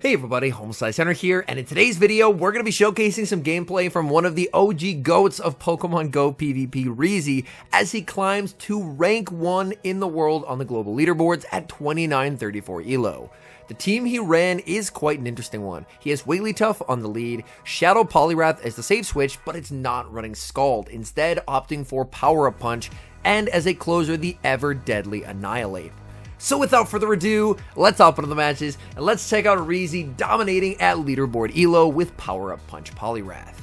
Hey everybody, HomeSliceHenry here, and in today's video, we're going to be showcasing some gameplay from one of the OG GOATs of Pokemon GO PvP, Reezy, as he climbs to rank 1 in the world on the global leaderboards at 2934 ELO. The team he ran is quite an interesting one. He has Wigglytuff on the lead, Shadow Poliwrath as the safe switch, but it's not running Scald, instead opting for Power-Up Punch, and as a closer, the ever-deadly Annihilate. So without further ado, let's hop into the matches, and let's check out Reezy dominating at leaderboard ELO with Power-Up Punch Poliwrath.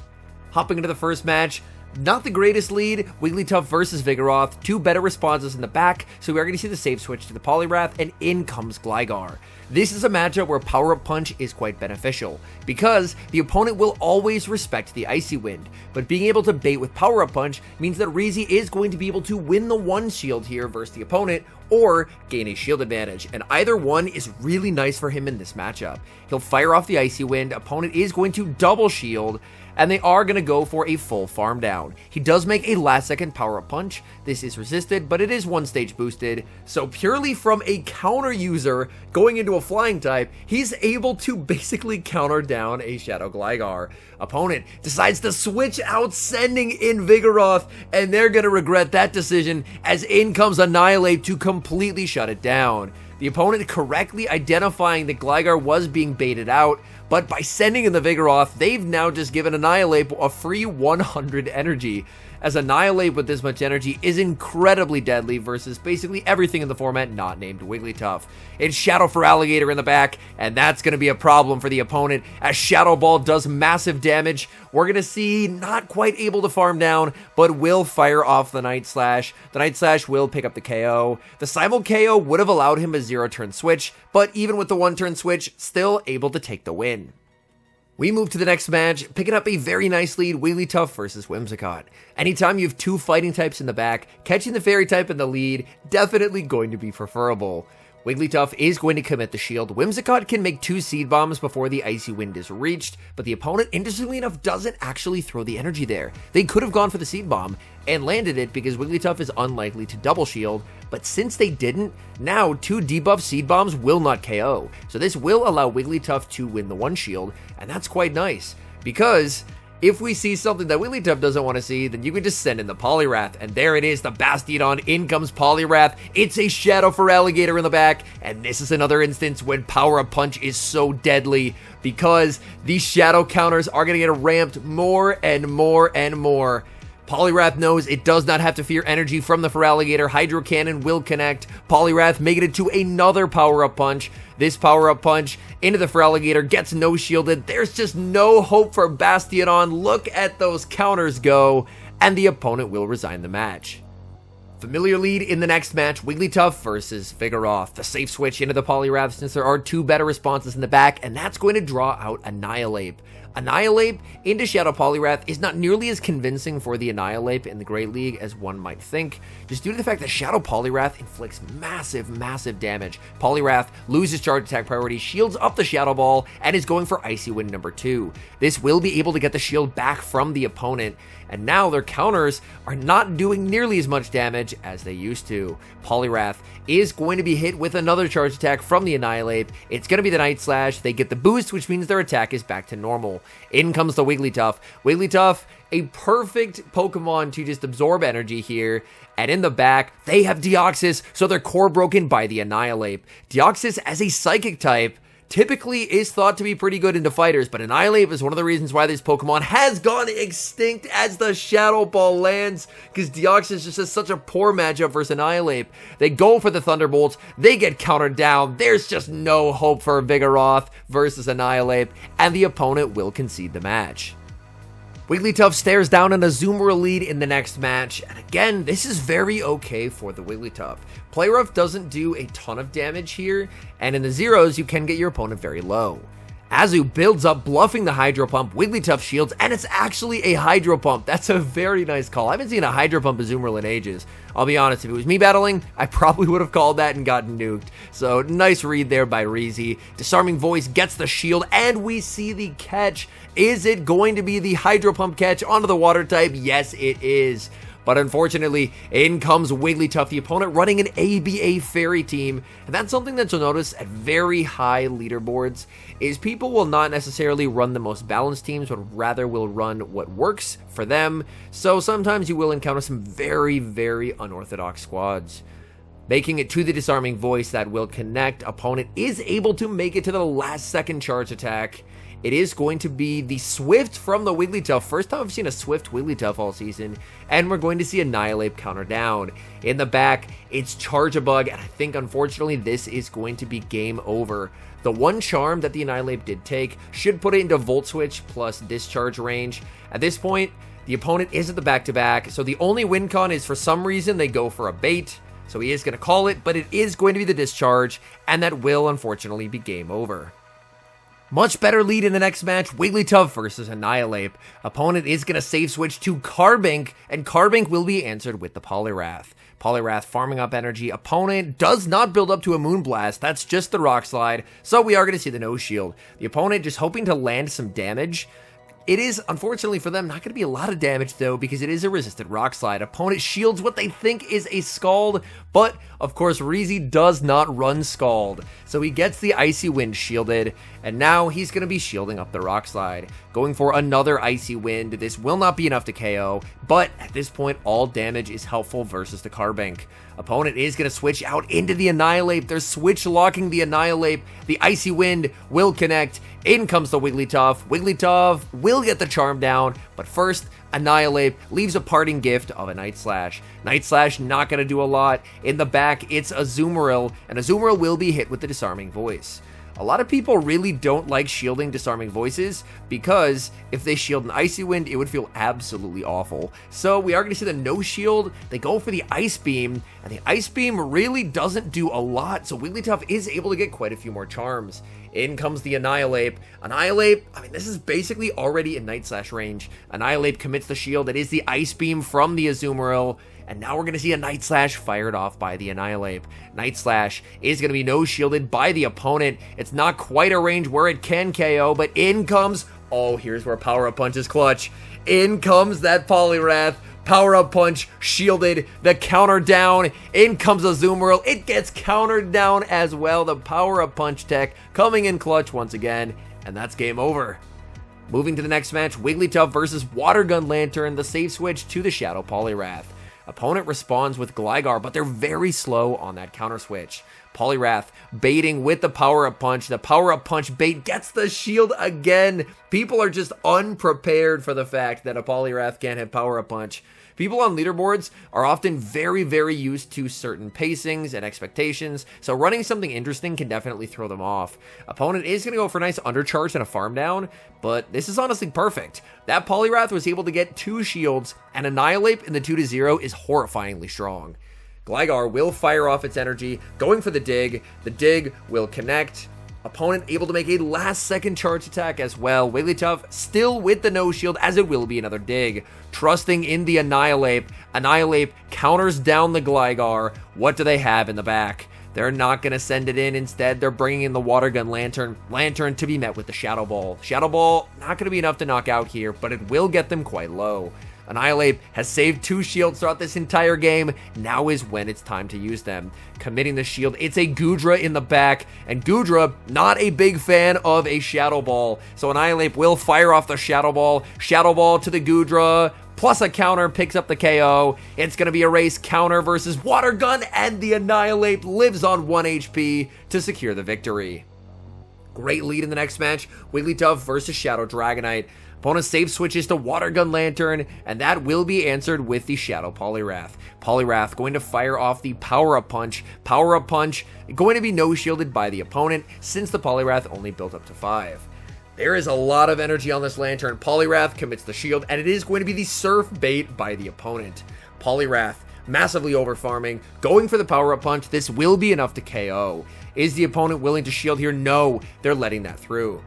Hopping into the first match, not the greatest lead, Wigglytuff versus Vigoroth, two better responses in the back, so we are going to see the safe switch to the Poliwrath, and in comes Gligar. This is a matchup where Power-Up Punch is quite beneficial, because the opponent will always respect the Icy Wind, but being able to bait with Power-Up Punch means that Reezy is going to be able to win the one shield here versus the opponent, or gain a shield advantage, and either one is really nice for him in this matchup. He'll fire off the Icy Wind, opponent is going to double shield, and they are going to go for a full farm down. He does make a last second Power-Up Punch. This is resisted, but it is one stage boosted, so purely from a counter user going into a flying type, he's able to basically counter down a Shadow Gligar. Opponent decides to switch out, sending in Vigoroth, and they're going to regret that decision as in comes Annihilate to completely shut it down. The opponent correctly identifying that Gligar was being baited out, but by sending in the Vigoroth, they've now just given Annihilate a free 100 energy, as Annihilate with this much energy is incredibly deadly versus basically everything in the format not named Wigglytuff. It's Shadow for Alligator in the back, and that's going to be a problem for the opponent as Shadow Ball does massive damage. We're going to see not quite able to farm down, but will fire off the Night Slash. The Night Slash will pick up the KO. The Simul KO would have allowed him a 0-turn switch, but even with the 1-turn switch, still able to take the win. We move to the next match, picking up a very nice lead, Wigglytuff versus Whimsicott. Anytime you have two fighting types in the back, catching the fairy type in the lead, definitely going to be preferable. Wigglytuff is going to commit the shield. Whimsicott can make 2 seed bombs before the Icy Wind is reached, but the opponent, interestingly enough, doesn't actually throw the energy there. They could have gone for the seed bomb and landed it because Wigglytuff is unlikely to double shield, but since they didn't, now 2 debuff seed bombs will not KO. So this will allow Wigglytuff to win the one shield, and that's quite nice, because if we see something that Wigglytuff doesn't want to see, then you can just send in the Poliwrath, and there it is, the Bastiodon, in comes Poliwrath. It's a Shadow for Alligator in the back, and this is another instance when Power-Up Punch is so deadly, because these Shadow counters are going to get ramped more and more and more. Poliwrath knows it does not have to fear energy from the Feraligatr. Hydro Cannon will connect. Poliwrath making it to another Power-Up Punch. This Power-Up Punch into the Feraligatr gets no shielded. There's just no hope for Bastiodon. Look at those counters go, and the opponent will resign the match. Familiar lead in the next match, Wigglytuff versus Vigoroth. The safe switch into the Poliwrath since there are 2 better responses in the back, and that's going to draw out Annihilate. Annihilate into Shadow Poliwrath is not nearly as convincing for the Annihilate in the Great League as one might think, just due to the fact that Shadow Poliwrath inflicts massive damage. Poliwrath loses charge attack priority, shields up the Shadow Ball, and is going for Icy Wind number 2. This will be able to get the shield back from the opponent, and now their counters are not doing nearly as much damage as they used to. Poliwrath is going to be hit with another charge attack from the Annihilate. It's going to be the Night Slash. They get the boost, which means their attack is back to normal. In comes the Wigglytuff. Wigglytuff, a perfect Pokemon to just absorb energy here. And in the back, they have Deoxys, so they're core broken by the Annihilate. Deoxys as a Psychic type typically is thought to be pretty good into fighters, but Annihilate is one of the reasons why this Pokemon has gone extinct as the Shadow Ball lands, because Deoxys just has such a poor matchup versus Annihilate. They go for the Thunderbolts, they get countered down, there's just no hope for Vigoroth versus Annihilate, and the opponent will concede the match. Wigglytuff stares down an Azumarill lead in the next match, and again, this is very okay for the Wigglytuff. Play Rough doesn't do a ton of damage here, and in the zeros, you can get your opponent very low. Azu builds up, bluffing the Hydro Pump. Wigglytuff shields, and it's actually a Hydro Pump. That's a very nice call. I haven't seen a Hydro Pump Azumarill in ages. I'll be honest, if it was me battling, I probably would have called that and gotten nuked. So, nice read there by Reezy. Disarming Voice gets the shield, and we see the catch. Is it going to be the Hydro Pump catch onto the Water type? Yes, it is. but unfortunately, in comes Wigglytuff, the opponent running an ABA Fairy team, and that's something that you'll notice at very high leaderboards, is people will not necessarily run the most balanced teams, but rather will run what works for them, so sometimes you will encounter some very, very unorthodox squads. Making it to the Disarming Voice that will connect, opponent is able to make it to the last second charge attack. It is going to be the Swift from the Wigglytuff. First time I've seen a Swift Wigglytuff all season. And we're going to see Annihilate counter down. In the back, it's Charge-a-Bug, and I think unfortunately this is going to be game over. The one charm that the Annihilate did take should put it into Volt Switch plus Discharge range. At this point, the opponent is at the back-to-back, so the only win con is for some reason they go for a bait. So he is going to call it, but it is going to be the Discharge, and that will unfortunately be game over. Much better lead in the next match, Wigglytuff versus Annihilate. Opponent is going to save switch to Carbink, and Carbink will be answered with the Poliwrath. Poliwrath farming up energy. Opponent does not build up to a Moonblast, that's just the Rock Slide, so we are going to see the No Shield. The opponent just hoping to land some damage. It is, unfortunately for them, not going to be a lot of damage, though, because it is a resisted Rock Slide. Opponent shields what they think is a Scald, but, of course, Reezy does not run Scald. So he gets the Icy Wind shielded, and now he's going to be shielding up the Rock Slide. Going for another Icy Wind. This will not be enough to KO, but at this point, all damage is helpful versus the Carbink. Opponent is going to switch out into the Annihilate. They're switch locking the Annihilate. The Icy Wind will connect. In comes the Wigglytuff. Wigglytuff will get the charm down, but first, Annihilate leaves a parting gift of a Night Slash. Night Slash not going to do a lot. In the back, it's Azumarill, and Azumarill will be hit with the Disarming Voice. A lot of people really don't like shielding Disarming Voices because if they shield an Icy Wind, it would feel absolutely awful. So we are going to see the no shield. They go for the Ice Beam, and the Ice Beam really doesn't do a lot, so Wigglytuff is able to get quite a few more charms. In comes the Annihilate. Annihilate, I mean, this is basically already in Night Slash range. Annihilate commits the shield. It is the Ice Beam from the Azumarill. And now we're going to see a Night Slash fired off by the Annihilate. Night Slash is going to be no shielded by the opponent. It's not quite a range where it can KO, but in comes... Oh, here's where Power Up Punch is clutch. In comes that Poliwrath. Power Up Punch shielded. The counter down. In comes Azumarill. It gets countered down as well. The Power Up Punch tech coming in clutch once again. And that's game over. Moving to the next match, Wigglytuff versus Water Gun Lantern. The save switch to the Shadow Poliwrath. Opponent responds with Gligar, but they're very slow on that counter switch. Poliwrath baiting with the Power-Up Punch. The Power-Up Punch bait gets the shield again. People are just unprepared for the fact that a Poliwrath can't have Power-Up Punch. People on leaderboards are often very, very used to certain pacings and expectations, so running something interesting can definitely throw them off. Opponent is going to go for a nice undercharge and a farm down, but this is honestly perfect. That Poliwrath was able to get 2 shields, and Annihilate in the 2-0 is horrifyingly strong. Gligar will fire off its energy, going for the dig. The dig will connect. Opponent able to make a last-second charge attack as well. Wigglytuff still with the no shield, as it will be another dig. Trusting in the Annihilate. Annihilate counters down the Gligar. What do they have in the back? They're not going to send it in. Instead, they're bringing in the Water Gun Lantern. Lantern to be met with the Shadow Ball. Shadow Ball not going to be enough to knock out here, but it will get them quite low. Annihilate has saved 2 shields throughout this entire game. Now is when it's time to use them. Committing the shield, it's a Goodra in the back, and Goodra not a big fan of a Shadow Ball. So Annihilate will fire off the Shadow Ball to the Goodra, plus a counter picks up the KO. It's going to be a race, counter versus Water Gun, and the Annihilate lives on 1 HP to secure the victory. Great lead in the next match, Wigglytuff versus Shadow Dragonite. Opponent save switches to Water Gun Lantern, and that will be answered with the Shadow Poliwrath. Poliwrath going to fire off the Power Up Punch. Power Up Punch going to be no shielded by the opponent since the Poliwrath only built up to 5. There is a lot of energy on this Lantern. Poliwrath commits the shield, and it is going to be the Surf bait by the opponent. Poliwrath massively overfarming, going for the Power Up Punch. This will be enough to KO. Is the opponent willing to shield here? No, they're letting that through.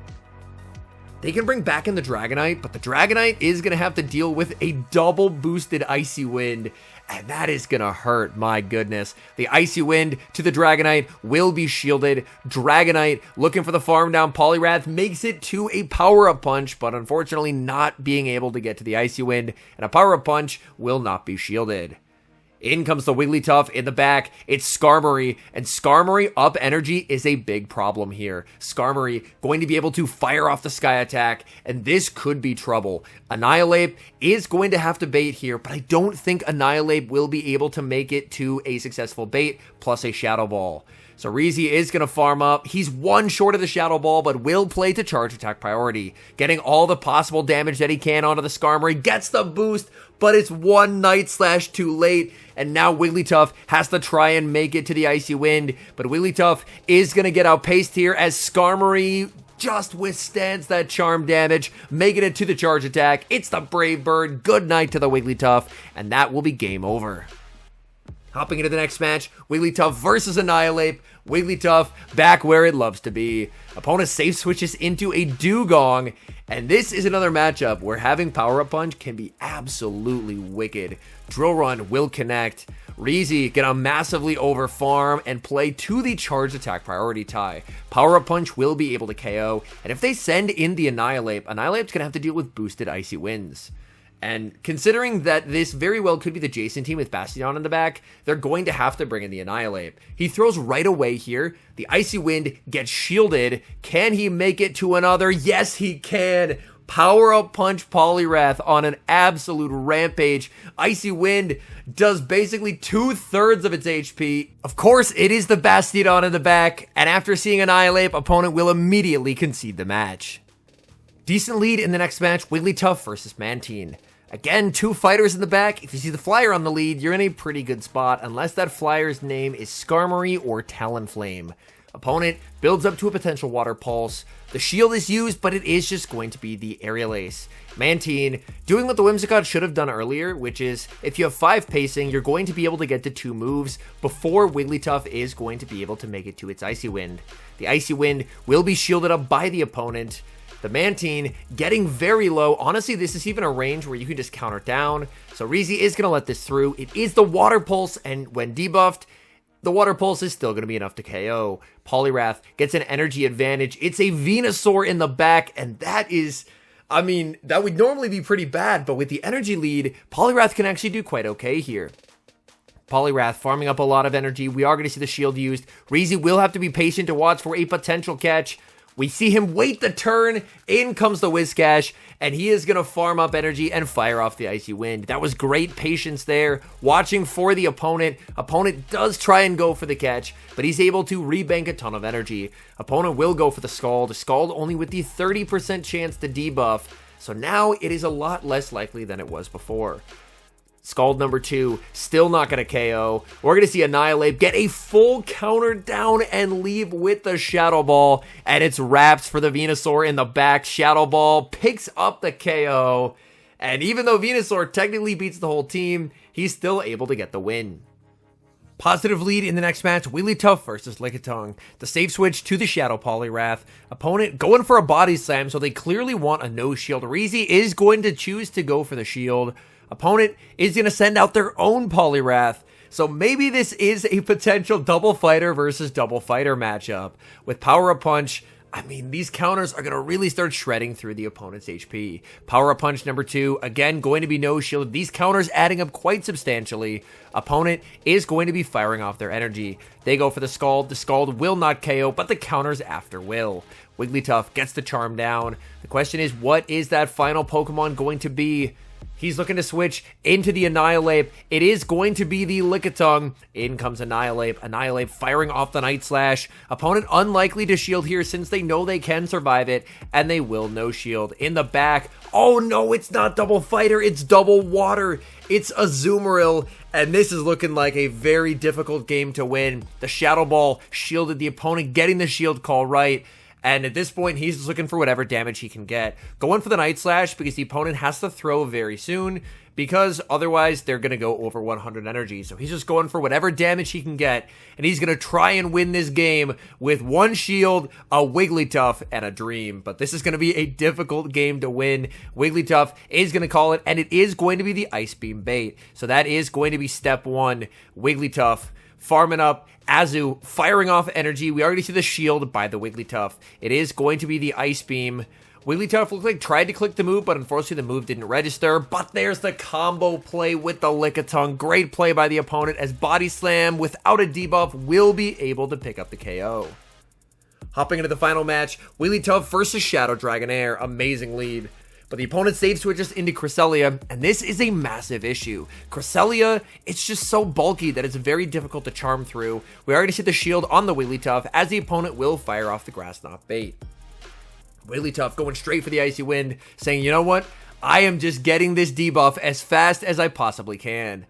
They can bring back in the Dragonite, but the Dragonite is going to have to deal with a double boosted Icy Wind. And that is gonna hurt, my goodness. The Icy Wind to the Dragonite will be shielded. Dragonite looking for the farm down. Poliwrath makes it to a power-up punch, but unfortunately not being able to get to the Icy Wind. And a power-up punch will not be shielded. In comes the Wigglytuff in the back. It's Skarmory, and Skarmory up energy is a big problem here. Skarmory going to be able to fire off the Sky Attack, and this could be trouble. Annihilate is going to have to bait here, but I don't think Annihilate will be able to make it to a successful bait, plus a Shadow Ball. So Reezy is going to farm up. He's one short of the Shadow Ball, but will play to charge attack priority. Getting all the possible damage that he can onto the Skarmory. Gets the boost, but it's one Night Slash too late. And now Wigglytuff has to try and make it to the Icy Wind. But Wigglytuff is going to get outpaced here as Skarmory just withstands that charm damage, making it to the charge attack. It's the Brave Bird. Good night to the Wigglytuff, and that will be game over. Hopping into the next match, Wigglytuff versus Annihilate. Wigglytuff back where it loves to be. Opponent safe switches into a Dugong, and this is another matchup where having Power-Up Punch can be absolutely wicked. Drill Run will connect. Reezy gonna massively overfarm and play to the charge attack priority tie. Power-Up Punch will be able to KO, and if they send in the Annihilate, Annihilate's gonna have to deal with boosted Icy Winds. And considering that this very well could be the Jason team with Bastion in the back, they're going to have to bring in the Annihilate. He throws right away here. The Icy Wind gets shielded. Can he make it to another? Yes, he can. Power-Up Punch Poliwrath on an absolute rampage. Icy Wind does basically 2/3 of its HP. Of course, it is the Bastion in the back, and after seeing Annihilate, opponent will immediately concede the match. Decent lead in the next match, Wigglytuff versus Mantine. Again, two fighters in the back. If you see the flyer on the lead, you're in a pretty good spot, unless that flyer's name is Skarmory or Talonflame. Opponent builds up to a potential Water Pulse. The shield is used, but it is just going to be the Aerial Ace. Mantine doing what the Whimsicott should have done earlier, which is if you have 5 pacing, you're going to be able to get to 2 moves before Wigglytuff is going to be able to make it to its Icy Wind. The Icy Wind will be shielded up by the opponent. The Mantine getting very low. Honestly, this is even a range where you can just counter down. So Reezy is going to let this through. It is the Water Pulse, and when debuffed, the Water Pulse is still going to be enough to KO. Poliwrath gets an energy advantage. It's a Venusaur in the back, and that is, I mean, that would normally be pretty bad, but with the energy lead, Poliwrath can actually do quite okay here. Poliwrath farming up a lot of energy. We are going to see the shield used. Reezy will have to be patient to watch for a potential catch. We see him wait the turn, in comes the Whiscash, and he is going to farm up energy and fire off the Icy Wind. That was great patience there, watching for the opponent. Opponent does try and go for the catch, but he's able to rebank a ton of energy. Opponent will go for the Scald. Scald only with the 30% chance to debuff, so now it is a lot less likely than it was before. Scald number 2, still not going to KO. We're going to see Annihilate get a full counter down and leave with the Shadow Ball. And it's wraps for the Venusaur in the back. Shadow Ball picks up the KO. And even though Venusaur technically beats the whole team, he's still able to get the win. Positive lead in the next match, Wigglytuff versus Lickitung. The safe switch to the Shadow Poliwrath. Opponent going for a body slam, so they clearly want a no shield. Reezy is going to choose to go for the shield. Opponent is going to send out their own Poliwrath. So maybe this is a potential double fighter versus double fighter matchup. With Power-Up Punch, I mean, these counters are going to really start shredding through the opponent's HP. Power-Up Punch number 2, again, going to be no shield. These counters adding up quite substantially. Opponent is going to be firing off their energy. They go for the Scald. The Scald will not KO, but the counters after will. Wigglytuff gets the charm down. The question is, what is that final Pokemon going to be? He's looking to switch into the Annihilate. It is going to be the Lickitung. In comes Annihilate. Annihilate firing off the Night Slash. Opponent unlikely to shield here since they know they can survive it, and they will no shield. In the back, oh no, it's not double fighter, it's double water. It's Azumarill, and this is looking like a very difficult game to win. The Shadow Ball shielded the opponent, getting the shield call right. And at this point, he's just looking for whatever damage he can get. Going for the Night Slash because the opponent has to throw very soon, because otherwise they're going to go over 100 energy. So he's just going for whatever damage he can get, and he's going to try and win this game with one shield, a Wigglytuff, and a Dream. But this is going to be a difficult game to win. Wigglytuff is going to call it, and it is going to be the Ice Beam bait. So that is going to be step one. Wigglytuff farming up, Azu firing off energy. We already see the shield by the Wigglytuff. It is going to be the Ice Beam. Wigglytuff looked like tried to click the move, but unfortunately the move didn't register. But there's the combo play with the Lickitung. Great play by the opponent, as Body Slam without a debuff will be able to pick up the KO. Hopping into the final match, Wigglytuff versus Shadow Dragonair. Amazing lead. But the opponent save switches into Cresselia, and this is a massive issue. Cresselia, it's just so bulky that it's very difficult to charm through. We already see the shield on the Wigglytuff, as the opponent will fire off the Grass Knot bait. Wigglytuff going straight for the Icy Wind, saying, you know what? I am just getting this debuff as fast as I possibly can.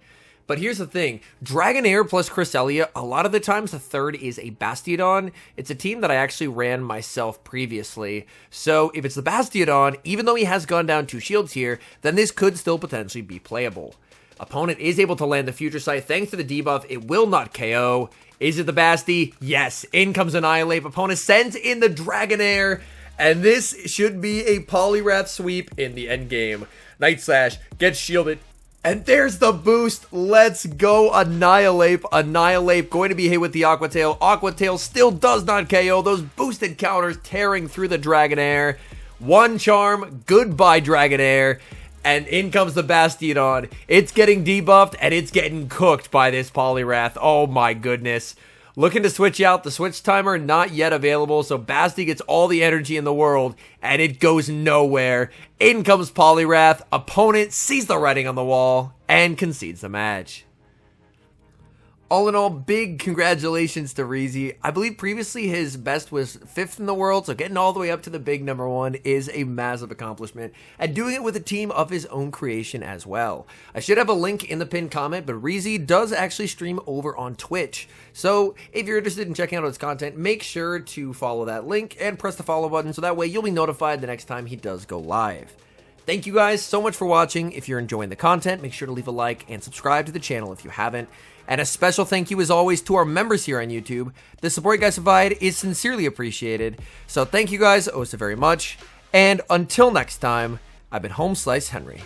But here's the thing, Dragonair plus Cresselia, a lot of the times the third is a Bastiodon. It's a team that I actually ran myself previously. So if it's the Bastiodon, even though he has gone down 2 shields here, then this could still potentially be playable. Opponent is able to land the Future Sight thanks to the debuff. It will not KO. Is it the Basti? Yes. In comes Annihilate. Opponent sends in the Dragonair, and this should be a Poliwrath sweep in the endgame. Night Slash gets shielded. And there's the boost. Let's go, Annihilate. Annihilate going to be hit with the Aqua Tail. Aqua Tail still does not KO. Those boosted counters tearing through the Dragonair. One charm. Goodbye, Dragonair. And in comes the Bastiodon. It's getting debuffed, and it's getting cooked by this Poliwrath. Oh my goodness. Looking to switch out. The switch timer not yet available, so Basti gets all the energy in the world, and it goes nowhere. In comes Poliwrath. Opponent sees the writing on the wall and concedes the match. All in all, big congratulations to Reezy. I believe previously his best was 5th in the world, so getting all the way up to the big number 1 is a massive accomplishment, and doing it with a team of his own creation as well. I should have a link in the pinned comment, but Reezy does actually stream over on Twitch. So if you're interested in checking out his content, make sure to follow that link and press the follow button so that way you'll be notified the next time he does go live. Thank you guys so much for watching. If you're enjoying the content, make sure to leave a like and subscribe to the channel if you haven't. And a special thank you as always to our members here on YouTube. The support you guys provide is sincerely appreciated. So thank you guys oh so very much. And until next time, I've been HomeSliceHenry.